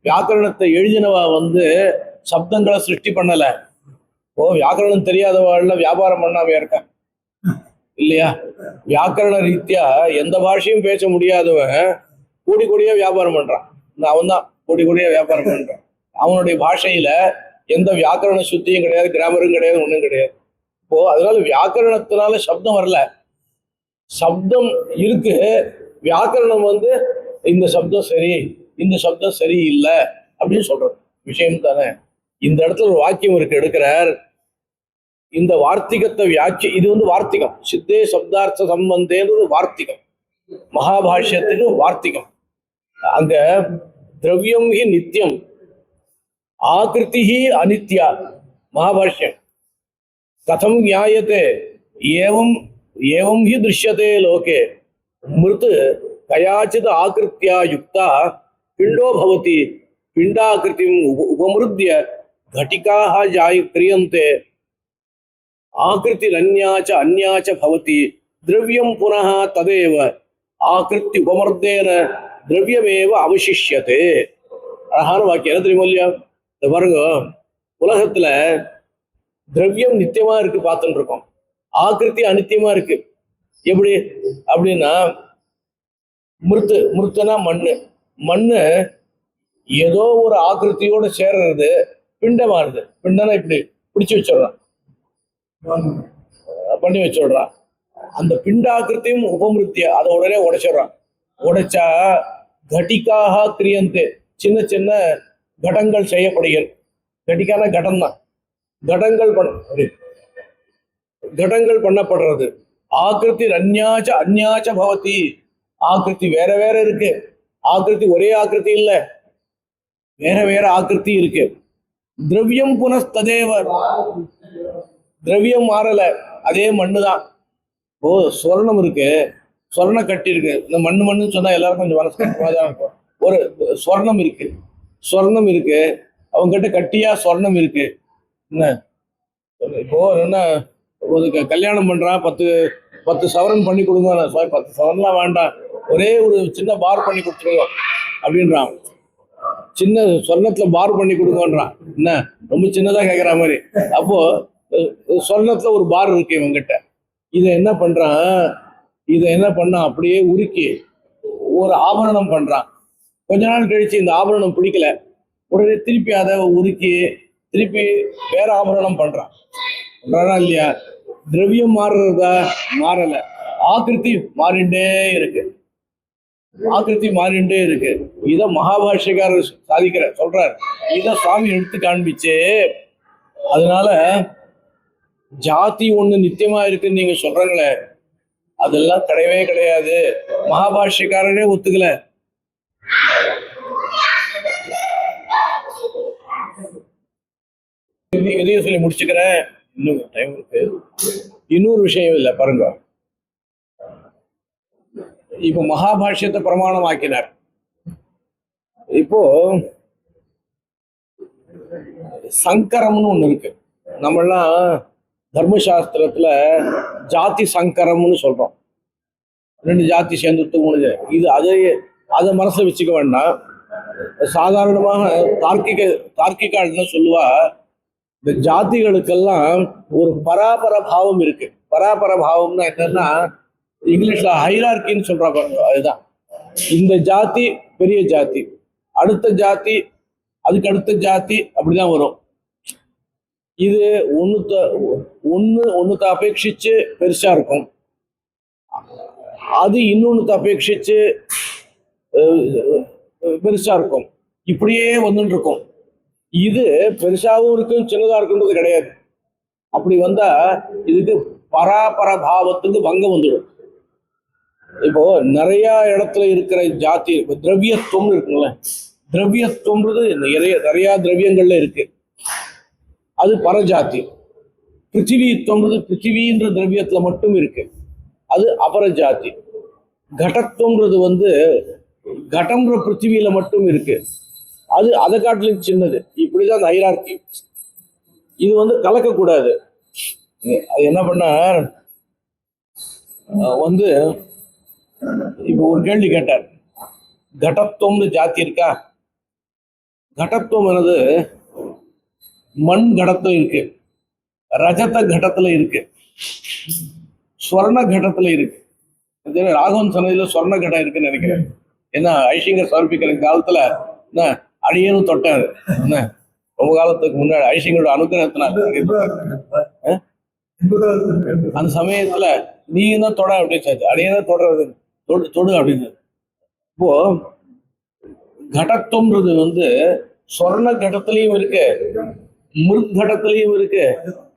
வியாக்கரணத்தை எழுதினவா சப்தங்களை சிருஷ்டி பண்ணல. வியாக்கரணம் தெரியாதவாள்ல வியாபாரம் பண்ணாம இருக்க இல்லையா? வியாக்கரண ரீதியா எந்த பாஷையும் பேச முடியாதவன் கோடி கோடியா வியாபாரம் பண்றான். அவன் தான் கோடி கோடியா வியாபாரம் பண்றான். அவனுடைய பாஷையில எந்த வியாக்கரண சுத்தியும் கிடையாது, கிராமரும் கிடையாது, ஒண்ணும் கிடையாது. அதனால வியாக்கரணத்தினால சப்தம் வரல, சப்தம் இருக்கு. வியாக்கரணம் இந்த சப்தம் சரி, இந்த சப்தம் சரி இல்லை அப்படின்னு சொல்றது விஷயம் தானே. இந்த இடத்துல ஒரு வாக்கியம் இருக்கு, எடுக்கிறார். இந்த வார்த்திகத்தை இது வார்த்திகம். சித்தே சப்தார்த்த சம்பந்தேன்றது வார்த்திகம், மகாபாஷ்யத்துக்கு வார்த்திகம். அங்க திரவியம் ஹி நித்தியம், ஆகிருதி ஹி அனித்யா. மகாபாஷ்யம் கதம் ஞாயத்தே ஏவம் ஏவம் ஹி திருஷ்யதே லோகே மிருத் கயாச்சித் ஆகிருத்யா யுக்தா பிண்டோ பவதி பிண்டாகிருதிம் உபமிருத்ய घटिकाः क्रियन्ते आकृतिरन्याच अन्याच भवति द्रव्यं पुनः तदेव आकृति उपमर्देन द्रव्यमेव அவசிஷ்யதே. அழகான வாக்கியம். என்ன தெரியுமா இல்லையா? இந்த பாருங்க, உலகத்துல திரவியம் நித்தியமா இருக்கு, பார்த்துட்டு இருக்கோம். ஆக்கிருத்தி அனித்தியமா இருக்கு. எப்படி அப்படின்னா, மிருத்துனா மண்ணு ஏதோ ஒரு ஆக்கிருத்தியோட சேர்றது பிண்டமாறுது. பிண்டனா இப்படி பிடிச்சு வச்சிடுறான், பண்ணி வச்சிடுறான். அந்த பிண்டாக்கிருத்தியும் உபமிருத்திய அதை உடனே உடைச்சிடுறான். உடைச்சா கட்டிக்காக கிரியந்தே, சின்ன சின்ன கடங்கள் செய்யப்படுகிறது. கட்டிக்கான கடம் தான். கடங்கள் பண்ணப்படுறது. ஆக்கிருத்தி அந்யாச்ச பவதி. ஆக்கிருத்தி வேற வேற இருக்கு. ஆக்கிருத்தி ஒரே ஆக்கிருத்தி இல்லை. வேற வேற ஆக்கிருத்தி இருக்கு. திரவியம் புனஸ்ததேவ, திரவியம் மாறல, அதே மண்ணு தான். ஓ, சொர்ணம் இருக்கு, சொர்ண கட்டி இருக்கு. இந்த மண்ணு சொன்னா எல்லாருக்கும் கொஞ்சம் மனசு தான் இருக்கும். ஒரு சொர்ணம் இருக்கு, சொர்ணம் இருக்கு, அவங்க கிட்ட கட்டியா சொர்ணம் இருக்கு. என்ன இப்போ என்ன, ஒரு கல்யாணம் பண்றான், 10 சவரன் பண்ணி கொடுங்க. 10 சவரன்லாம் வேண்டாம், ஒரே ஒரு சின்ன பார் பண்ணி கொடுத்துருவோம் அப்படின்றான். சின்ன சொர்ணத்துல பார் பண்ணி கொடுங்கன்றான். என்ன ரொம்ப சின்னதா கேட்குற மாதிரி. அப்போ சொர்ணத்துல ஒரு பார் இருக்கு இவங்கிட்ட. இதை என்ன பண்ணான், அப்படியே உருக்கி ஒரு ஆபரணம் பண்றான். கொஞ்ச நாள் கழிச்சு இந்த ஆபரணம் பிடிக்கல, உடனே திருப்பி அதை உருக்கி திருப்பி வேற ஆபரணம் பண்றான் இல்லையா? திரவியம் மாறுறதா? மாறல, ஆக்கிருத்தி மாறிண்டே இருக்கு, ஆக்கிருத்தி மாறிண்டே இருக்கு. இத மகாபாஷ்யக்காரர் சொல்றார். இத சுவாமி எடுத்து காண்பிச்சு, அதனால ஜாதி ஒண்ணு நித்தியமா இருக்குன்னு நீங்க சொல்றீங்களே, அதெல்லாம் கிடையவே கிடையாது. மகாபாஷ்யக்காரரே ஒத்துக்கல. இதையும் சொல்லி முடிச்சுக்கிறேன், இன்னும் டைம் இருக்கு. இன்னொரு விஷயம் இல்லை பாருங்க. இப்போ மகாபாஷ்யத்தை பிரமாணம் ஆக்கினார். இப்போ சங்கரம்னு ஒண்ணு இருக்கு. நம்மெல்லாம் தர்மசாஸ்திரத்துல ஜாதி சங்கரம்னு சொல்றோம். 2 ஜாதி சேர்ந்துட்டு 3 இது அதை மனசுல வச்சுக்க வேண்டாம். சாதாரணமாக தார்க்கிகால் சொல்லுவா, இந்த ஜாதிகளுக்கெல்லாம் ஒரு பராபர பாவம் இருக்கு. பராபர பாவம்னா என்னன்னா, இங்கிலீஷ்ல ஹைரார்கின்னு சொல்றா பாருங்க, அதுதான். இந்த ஜாதி பெரிய ஜாதி, அடுத்த ஜாதி, அதுக்கு அடுத்த ஜாதி, அப்படிதான் வரும். இது ஒண்ணுத்த அபேட்சிச்சு பெருசா இருக்கும், அது இன்னொன்னுத்த அபேட்சிச்சு பெருசா இருக்கும், இப்படியே வந்துட்டு இருக்கும். இது பெருசாவும் இருக்கும் சின்னதா இருக்குன்றது கிடையாது. அப்படி வந்தா இதுக்கு பராபர பாவத்துக்கு பங்கம் வந்துடும். இப்போ நிறைய இடத்துல இருக்கிற ஜாதி, திரவியத்துவம் இருக்குல்ல, திரவியத்துவம்ன்றது நிறைய திரவியங்கள்ல இருக்கு, அது பரஜாதி. பிருத்திவித்துவம்ன்றது பிருத்திவின்ற திரவியத்துல மட்டும் இருக்கு, அது அபரஜாதி. கடத்துவம்ன்றது கடம்ன்ற பிருத்திவியில மட்டும் இருக்கு, அது அதை காட்டிலும் சின்னது. இப்படிதான் அந்த ஹைரார்கி. இது கலக்கக்கூடாது. அது என்ன பண்ணார், இப்போ ஒரு கேள்வி கேட்டார், கடத்துவம்னு ஜாதி இருக்கா? கடத்துவம் என்னது, மண் கடத்துல இருக்கு, ரஜத கடத்துல இருக்கு, ஸ்வர்ண கடத்துல இருக்கு. ராகவன் சொன்னதுல ஸ்வர்ண கடம் இருக்குன்னு நினைக்கிறேன். ஏன்னா ஐஷிங்கர் சமர்ப்பிக்கிற காலத்துல என்ன அடியனும் தொட்டாரு. என்ன ரொம்ப காலத்துக்கு முன்னாடி ஐஷிங்கரோட அனுகிரகத்தினால அந்த சமயத்துல நீங்க தான் தொட அப்படின்னு, அடியதான் தொடர்றது, தொடு அப்படின்னு. இப்போ கடத்துவம்ன்றது சொர்ண கடத்திலையும் இருக்கு, மிருக் கடத்திலையும் இருக்கு,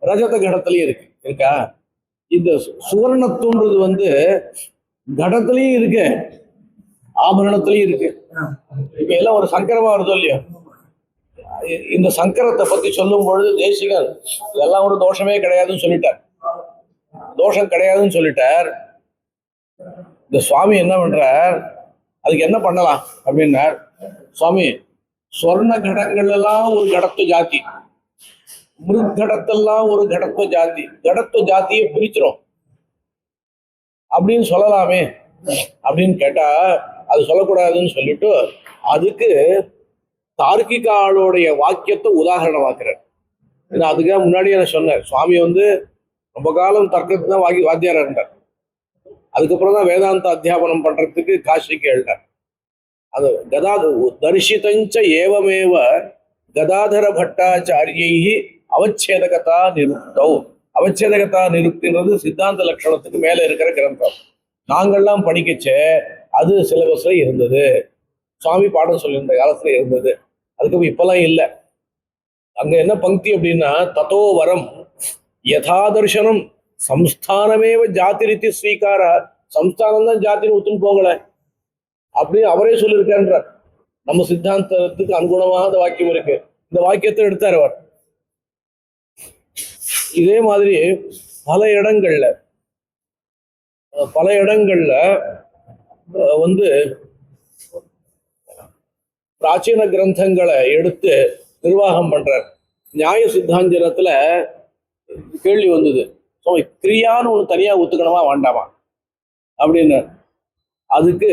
ரஜத கடத்திலையும் இருக்கா? இந்த சுவர்ணத்துவன்றது கடத்திலையும் இருக்கு, ஆபரணத்திலையும் இருக்கு. இப்ப எல்லாம் ஒரு சங்கரமா வருதோ இல்லையோ? இந்த சங்கரத்தை பத்தி சொல்லும் பொழுது தேசிகன் இதெல்லாம் ஒரு தோஷமே கிடையாதுன்னு சொல்லிட்டார். தோஷம் கிடையாதுன்னு சொல்லிட்டார். இந்த சுவாமி என்ன பண்றார், அதுக்கு என்ன பண்ணலாம் அப்படின்னார். சுவாமி, சொர்ண கடங்கள் எல்லாம் ஒரு கடத்துவ ஜாதி, மிருகடத்தெல்லாம் ஒரு கடத்துவ ஜாதி, கடத்துவ ஜாதியை பிரிச்சிரும் அப்படின்னு சொல்லலாமே அப்படின்னு கேட்டா, அது சொல்லக்கூடாதுன்னு சொல்லிட்டு அதுக்கு தார்க்கிகாளுடைய வாக்கியத்தை உதாரணமாக்குறார். அதுக்காக முன்னாடியே நான் சொன்னேன், சுவாமி ரொம்ப காலம் தர்க்கத்துக்கு தான் வாத்தியாரா இருந்தார். அதுக்கப்புறம் தான் வேதாந்த அத்தியாபனம் பண்றதுக்கு காசிக்கு எழுந்தார். அது தரிசிதஞ்ச ஏவமேவ கதாதர பட்டாச்சாரியை அவச்சேதகதா நிருப்தௌ. அவச்சேதகதா நிருப்தின்றது சித்தாந்த லட்சணத்துக்கு மேல இருக்கிற கிரந்தம். நாங்கள்லாம் படிக்கச்சே அது சிலபஸ்ல இருந்தது, சுவாமி பாடம் சொல்லியிருந்த காலத்துல இருந்தது. அதுக்கப்புறம் இப்பெல்லாம் இல்லை. அங்க என்ன பங்கி அப்படின்னா, தத்தோ வரம் யதாதர்சனம் சம்ஸ்தானமேவ ஜாதி ரீதி ஸ்வீகார. சம்ஸ்தானம் தான் ஜாத்தின்னு ஒத்துன்னு போகல அப்படின்னு அவரே சொல்லியிருக்கான்றார். நம்ம சித்தாந்தத்துக்கு அனுகுணமாக அந்த வாக்கியம் இருக்கு. இந்த வாக்கியத்தை எடுத்தார் அவர். இதே மாதிரி பல இடங்கள்ல வந்து பிராச்சீன கிரந்தங்களை எடுத்து நிர்வாகம் பண்றார். நியாய சித்தாந்தத்துல கேள்வி வந்தது, கிரியான்னு ஒண்ணு தனியா ஒத்துக்கணுமா வேண்டாமா அப்படின்னு. அதுக்கு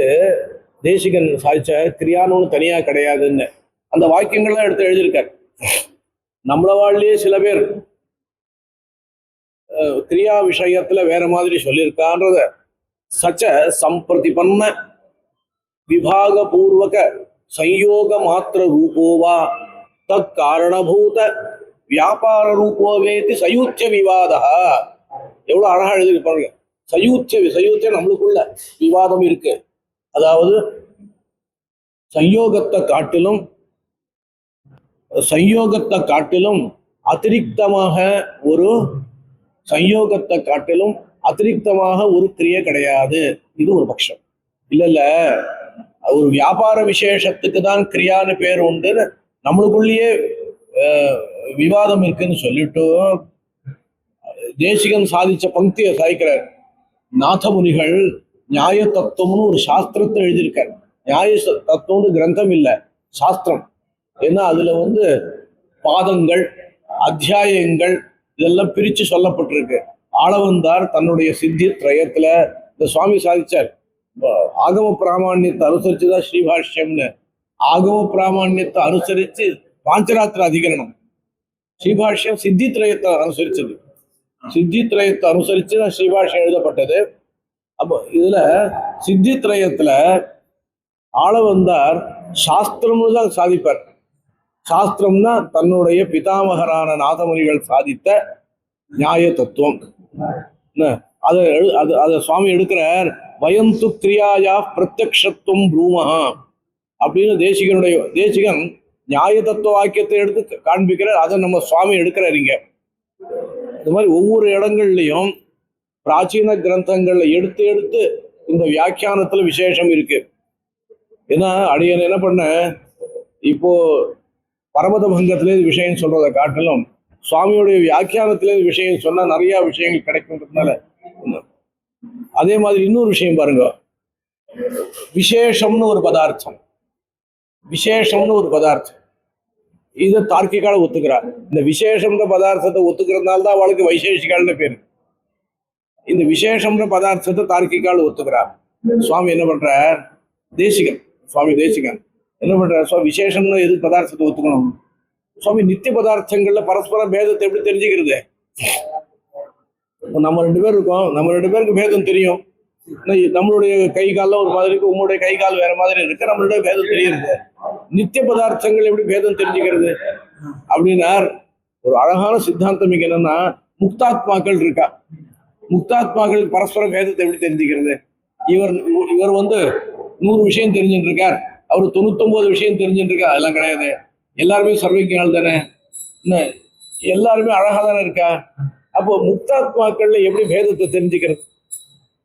தேசிகன் சாதிச்ச கிரியான்னு ஒண்ணு தனியா கிடையாதுன்னு அந்த வாக்கியங்கள்லாம் எடுத்து எழுதியிருக்கார். நம்மள வாழ்லயே சில பேர் கிரியா விஷயத்துல வேற மாதிரி சொல்லியிருக்கான்றத சச்ச சம்பிரதிபன்ன விபாக பூர்வக சயோக மாத்திர ரூபோவா தத் காரணபூத வியாபார ரூபோவேதி சயூத்திய விவாதா. எவ்வளவு அழகா எழுதிருப்பாங்க. சயூத்திய நம்மளுக்குள்ள விவாதம் இருக்கு. அதாவது சயோகத்தை காட்டிலும் அதிரிக்தமாக ஒரு கிரியை கிடையாது. இது ஒரு பட்சம். இல்ல ஒரு வியாபார விசேஷத்துக்கு தான் கிரியான்னு பேர் உண்டு, நம்மளுக்குள்ளேயே விவாதம் இருக்குன்னு சொல்லிட்டு தேசிகன் சாதிச்ச பங்கியை சாதிக்கிறார். நாதமுனிகள் நியாய தத்துவம்னு ஒரு சாஸ்திரத்தை எழுதியிருக்கார். நியாய தத்துவம்னு கிரந்தம் இல்லை, சாஸ்திரம். ஏன்னா அதுல பாதங்கள், அத்தியாயங்கள் இதெல்லாம் பிரிச்சு சொல்லப்பட்டிருக்கு. ஆளவந்தார் தன்னுடைய சித்தி திரயத்துல இந்த சுவாமி சாதிச்சார். ஆகம பிராமணியத்தை அனுசரிச்சுதான் ஸ்ரீபாஷ்யம்னு. ஆகம பிராமணியத்தை அனுசரிச்சு பாஞ்சராத்திர அதிகரணம். ஸ்ரீபாஷ்யம் சித்தி திரயத்தை அனுசரிச்சது. சித்தி திரயத்தை அனுசரிச்சு தான் ஸ்ரீபாஷ்யம் எழுதப்பட்டது. அப்போ இதுல சித்தி திரயத்துல ஆளவந்தார் சாஸ்திரம்னு தான் சாதிப்பார். சாஸ்திரம்னா தன்னுடைய பிதாமகரான நாதமுனிகள் சாதித்த நியாய தத்துவம். அதை சுவாமி எடுக்கிறார். வயந்து கிரியாயா பிரத்யக்ஷத்துவம் ப்ரூமஹா அப்படின்னு தேசிகன் நியாய தத்துவ வாக்கியத்தை எடுத்து காண்பிக்கிறார். அதை நம்ம சுவாமி எடுக்கிறார் இங்க. இது மாதிரி ஒவ்வொரு இடங்கள்லையும் பிராச்சீன கிரந்தங்கள்ல எடுத்து இந்த வியாக்கியானத்துல விசேஷம் இருக்கு. ஏன்னா அடியன் என்ன பண்ண, இப்போ பரமத பங்கத்திலே விஷயம் சொல்றதை காட்டிலும் சுவாமியுடைய வியாக்கியானத்திலே விஷயம் சொன்னா நிறைய விஷயங்கள் கிடைக்கும்ன்றதுனால. அதே மாதிரி இன்னொரு விஷயம் பாருங்க, விசேஷம்னு ஒரு பதார்த்தம் இதை தார்க்கிகால ஒத்துக்கிறார். இந்த விசேஷம்ன்ற பதார்த்தத்தை ஒத்துக்கிறதுனால தான் அவளுக்கு வைசேஷிகால்னு பேரு. இந்த விசேஷம்ன்ற பதார்த்தத்தை தார்க்கிகால ஒத்துக்கிறார். சுவாமி என்ன பண்றார், சுவாமி தேசிகன் என்ன பண்றார், சுவாமி விசேஷம்னு எது பதார்த்தத்தை ஒத்துக்கணும். சுவாமி நித்திய பதார்த்தங்கள்ல பரஸ்பர பேதத்தை எப்படி தெரிஞ்சுக்கிறது? நம்ம 2 பேர் இருக்கோம், நம்ம 2 பேருக்கு பேதம் தெரியும். நம்மளுடைய கை காலில் ஒரு மாதிரி இருக்கு, உங்களுடைய கை கால் வேற மாதிரி இருக்கு, நம்மளுடைய பேதம் தெரியுது. நித்திய பதார்த்தங்கள் எப்படி பேதம் தெரிஞ்சுக்கிறது அப்படின்னார். ஒரு அழகான சித்தாந்தம் இங்க என்னன்னா, முக்தாத்மாக்கள் இருக்கா, முக்தாத்மாக்களுக்கு பரஸ்பர பேதத்தை எப்படி தெரிஞ்சுக்கிறது? இவர் 100 விஷயம் தெரிஞ்சுட்டு இருக்கார், அவர் 99 விஷயம் தெரிஞ்சுட்டு இருக்கார். அதெல்லாம் கிடையாது. எல்லாருமே சர்வஜ்ஞால் தானே, எல்லாருமே அழகா தானே இருக்கா. அப்போ முக்தாத்மாக்கள்ல எப்படி பேதத்தை தெரிஞ்சுக்கிறது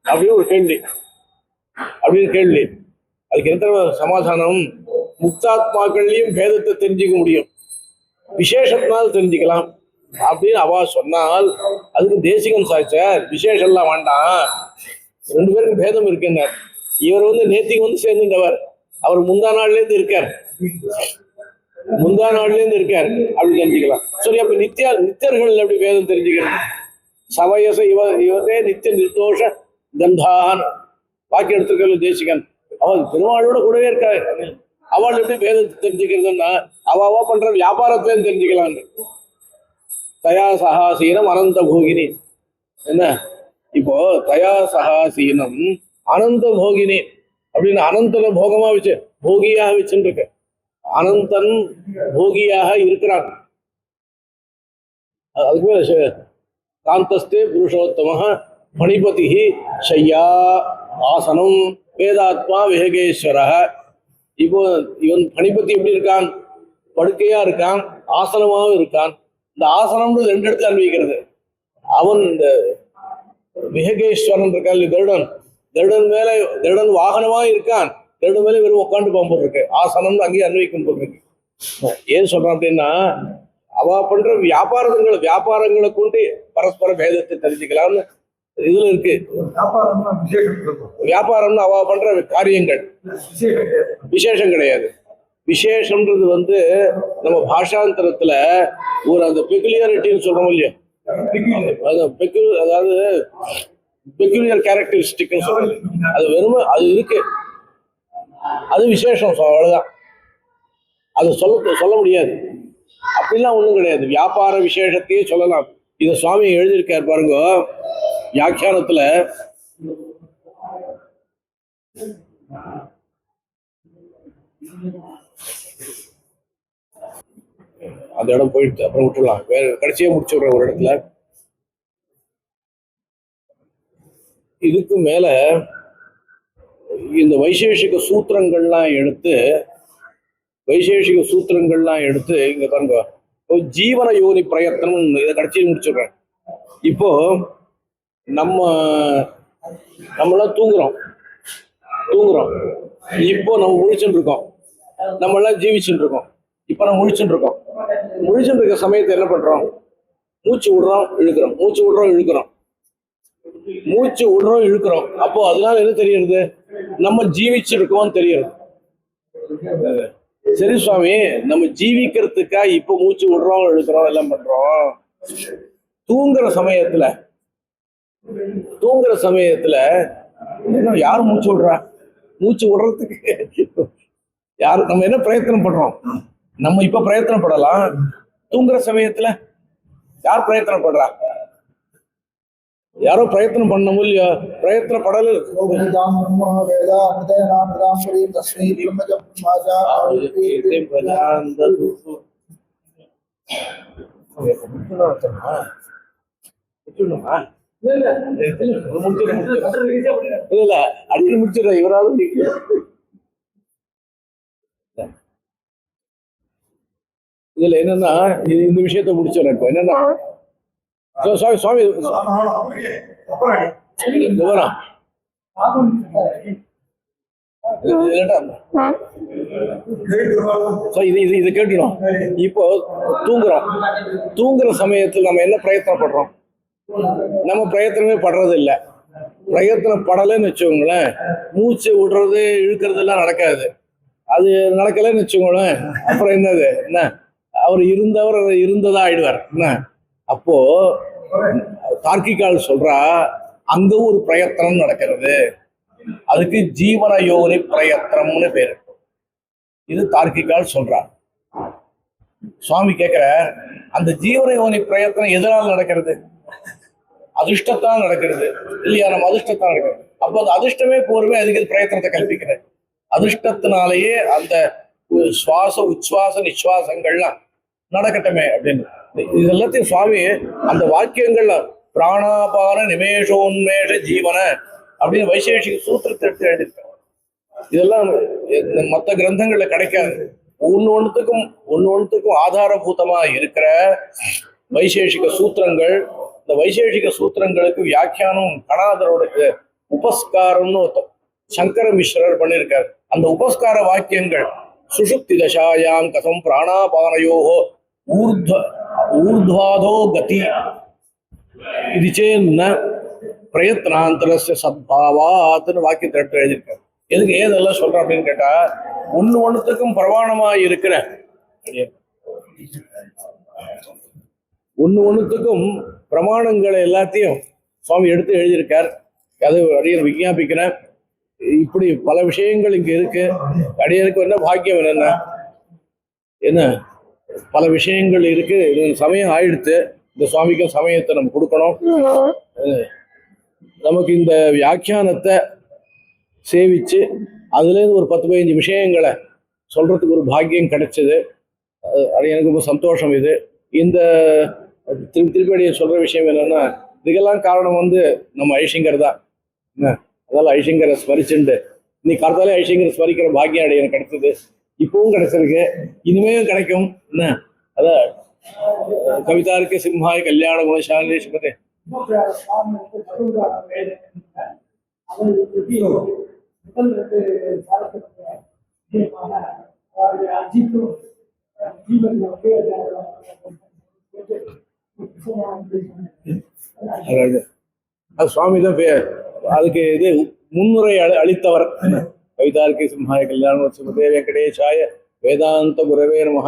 அப்படின்னு ஒரு கேள்வி. அதுக்கு என்ன சமாதானம், முக்தாத்மாக்கள்லயும் பேதத்தை தெரிஞ்சுக்க முடியும், விசேஷத்தினால் தெரிஞ்சுக்கலாம் அப்படின்னு அவ சொன்னால், அதுக்கு தேசிகன் சாய்ச்சார் விசேஷம்லாம் வேண்டாம், 2 பேருக்கு பேதம் இருக்குன்னு. இவர் நேத்திக்கு சேர்ந்துட்டவர், அவர் முந்தா நாள்லேருந்து இருக்கார் அப்படி தெரிஞ்சுக்கலாம். சரி, அப்ப நித்தியர்கள் எப்படி பேதம் தெரிஞ்சுக்கிறது? சவயச இவத்தே நித்திய நிர்தோஷ கந்தான் வாக்கி எடுத்திருக்க தேசிகன். அவள் பெருமாளோட கூடவே இருக்காரு. அவள் எப்படி பேதத்தை தெரிஞ்சுக்கிறதுன்னா, அவ பண்ற வியாபாரத்திலேயும் தெரிஞ்சுக்கலான்னு. தயா சகாசீனம் அனந்த போகினி. என்ன இப்போ தயா சகாசீனம் அனந்த போகினி அப்படின்னு அனந்தன போகமா வச்சு போகியாக வச்சுட்டு இருக்க. அனந்தன் போகியாக இருக்கிறான். அதுக்கு காந்தஸ்தே புருஷோத்தம மணிபதி ஷய்யா ஆசனம் வேதாத்மா விஹகேஸ்வர. இப்போ இவன் பணிபதி எப்படி இருக்கான், படுக்கையா இருக்கான், ஆசனமாகவும் இருக்கான். இந்த ஆசனம்னு 2 இடத்துல அன்பிக்கிறது. அவன் இந்த விஹகேஸ்வரன் இருக்கான், கருடன் மேல கருடன் வாகனமா இருக்கான், ரெண்டு மேலே வெறும் உட்காந்து போகும்போது இருக்கு, ஆசனம்னு அங்கேயே அன்வைக்கும் போது இருக்கு. ஏன் சொல்றேன் அப்படின்னா, அவ பண்ற வியாபாரங்களை கொண்டு பரஸ்பர பேதத்தை தெரிஞ்சுக்கலாம்னு இதுல இருக்கு. வியாபாரம்னு அவ பண்ற காரியங்கள் விசேஷம் கிடையாது. விசேஷம்ன்றது வந்து நம்ம பாஷாந்தரத்துல ஒரு அந்த பெகுலியாரிட்டின்னு சொல்றோம் இல்லையா, அதாவது பெகுலியர் கேரக்டரிஸ்டிக்னு சொல்றது, அது வெறும் அது இருக்கு, அது விசேஷம், அவ்வளவுதான். அது சொல்ல முடியாது, அப்படிலாம் ஒண்ணும் கிடையாது. வியாபார விசேஷத்தையே சொல்லலாம். இத சுவாமி எழுதியிருக்கார் பாருங்க வியாக்கியானத்துல. அந்த இடம் போயிட்டு அப்புறம் விட்டுடலாம், வேற கடைசியா முடிச்சு விடுற ஒரு இடத்துல. இதுக்கு மேல இந்த வைசேஷிக சூத்திரங்கள்லாம் எடுத்து இங்க பாருங்க, ஜீவன யோனி பிரயத்தனம், இதை கடைசியில் முடிச்சுடுறேன். இப்போ நம்மளாம் தூங்குறோம், இப்போ நம்ம முழிச்சுட்டு இருக்கோம், நம்ம எல்லாம் ஜீவிச்சுட்டு இருக்கோம். இப்ப நம்ம முழிச்சுட்டு இருக்க சமயத்தை என்ன பண்றோம்? மூச்சு விடுறோம் இழுக்கிறோம். அப்போ அதனால என்ன தெரியுது? நம்ம ஜீவிச்சிருக்கோம் தெரியுது. சரி சுவாமி, நம்ம ஜீவிக்கிறதுக்கா இப்ப மூச்சு விடுறோம் இழுக்கிறோம் எல்லாம் பண்றோம். தூங்குற சமயத்துல யாரு மூச்சு விடுறா? மூச்சு விடுறதுக்கு யாரு? நம்ம என்ன பிரயத்தனம் பண்றோம்? நம்ம இப்ப பிரயத்தனப்படலாம். தூங்குற சமயத்துல யார் பிரயத்தனப்படுறா? யாரோ பிரயத்தனம் பண்ணணும் இல்லையா? பிரயத்தனப்படல. இல்ல அடிக்கடி முடிச்சிடுற இவராது. இதுல என்னன்னா, இந்த விஷயத்த முடிச்சிடறேன். இப்ப என்னன்னா, சுவாமி விவரம் இது கேட்டுடும். இப்போ தூங்குற சமயத்தில் நம்ம என்ன பிரயத்தனப்படுறோம்? நம்ம பிரயத்தனமே படுறது இல்லை. பிரயத்தனப்படலைன்னு வச்சுக்கோங்களேன், மூச்சு விடுறது இழுக்கிறது எல்லாம் நடக்காது. அது நடக்கலைன்னு வச்சுக்கோங்களேன், அப்புறம் என்ன அவர் இருந்ததா ஆயிடுவார். என்ன அப்போ தார்க்கிகால் சொல்றா, அங்க ஒரு பிரயத்தனம் நடக்கிறது, அதுக்கு ஜீவன யோனி பிரயத்தனம்னு பேரு. இது தார்க்கிகால் சொல்றா. சுவாமி கேட்கிற, அந்த ஜீவன யோனி பிரயத்தனம் எதனால் நடக்கிறது? அதிர்ஷ்டத்தான் நடக்கிறது இல்லையா? நம்ம அதிர்ஷ்டத்தான் நடக்கிறது. அப்போ அந்த அதிர்ஷ்டமே போருமே, அதுக்கு பிரயத்தனத்தை கல்பிக்கிறேன். அதிர்ஷ்டத்தினாலேயே அந்த சுவாச உச்வாச நிஸ்வாசங்கள்லாம் நடக்கட்டுமே அப்படின்னு. இது எல்லாத்தையும் சுவாமி அந்த வாக்கியங்கள்ல பிராணாபான நிமேஷோன்மேஷ ஜீவன அப்படின்னு வைசேஷிக சூத்திரத்தை எடுத்து எழுதியிருக்காங்க. இதெல்லாம் மற்ற கிரந்தங்கள்ல கிடைக்காது. ஒன்னொன்னுத்துக்கும் ஆதாரபூதமா இருக்கிற வைசேஷிக சூத்திரங்கள். இந்த வைசேஷிக சூத்திரங்களுக்கு வியாக்கியானம் கணாதரோட உபஸ்காரம்னு சங்கர மிஸ்ரர் பண்ணியிருக்காரு. அந்த உபஸ்கார வாக்கியங்கள் சுஷுப்தி தசாயாம் கதம் பிராணாபானயோஹோ ஊர்த்வாதோ கதி இது சேன்ன பிரயத்னாந்தரஸ்ய சத்பாவாத்னு வாக்கியத்தை எடுத்து எழுதியிருக்காரு. எதுக்கு ஏதெல்லாம் சொல்றேன் அப்படின்னு கேட்டா, ஒண்ணுத்துக்கும் பிரமாணமா இருக்கிற ஒண்ணுத்துக்கும் பிரமாணங்களை எல்லாத்தையும் சுவாமி எடுத்து எழுதியிருக்கார். அது அடியன் விஞ்ஞாபிக்கிறேன். இப்படி பல விஷயங்கள் இங்க இருக்கு. அடியனுக்கு என்ன பாக்கியம் என்ன பல விஷயங்கள் இருக்கு. சமயம் ஆயிடுத்து. இந்த சுவாமிக்கும் சமயத்தை நம்ம கொடுக்கணும். நமக்கு இந்த வியாக்கியானத்தை சேவிச்சு அதுலேருந்து ஒரு 10-15 விஷயங்களை சொல்றதுக்கு ஒரு பாக்கியம் கிடைச்சது. அது எனக்கு ரொம்ப சந்தோஷம். இது இந்த திருப்பி அடியை சொல்ற விஷயம் என்னன்னா, இதுக்கெல்லாம் காரணம் நம்ம ஐஷங்கர் தான். அதனால ஐஷங்கரை ஸ்மரிச்சுண்டு நீ கருத்தாலே ஐஷங்கரை ஸ்மரிக்கிற பாக்கியம் அடையஎனக்கு கிடைச்சது. இப்பவும் கிடைச்சிருக்கு, இனிமேலும் கிடைக்கும். என்ன அதான் கவிதாருக்கு சிம்ஹாய் கல்யாண குணசாலி சுகதே. அதாவது, அது சுவாமி தான் அதுக்கு இது முன்னுரை அளித்தவர். கவிதார்க்கி சிம்ஹாய கல்யாண சுமதே வெங்கடேஷாய வேதாந்த குரவே நமஹ.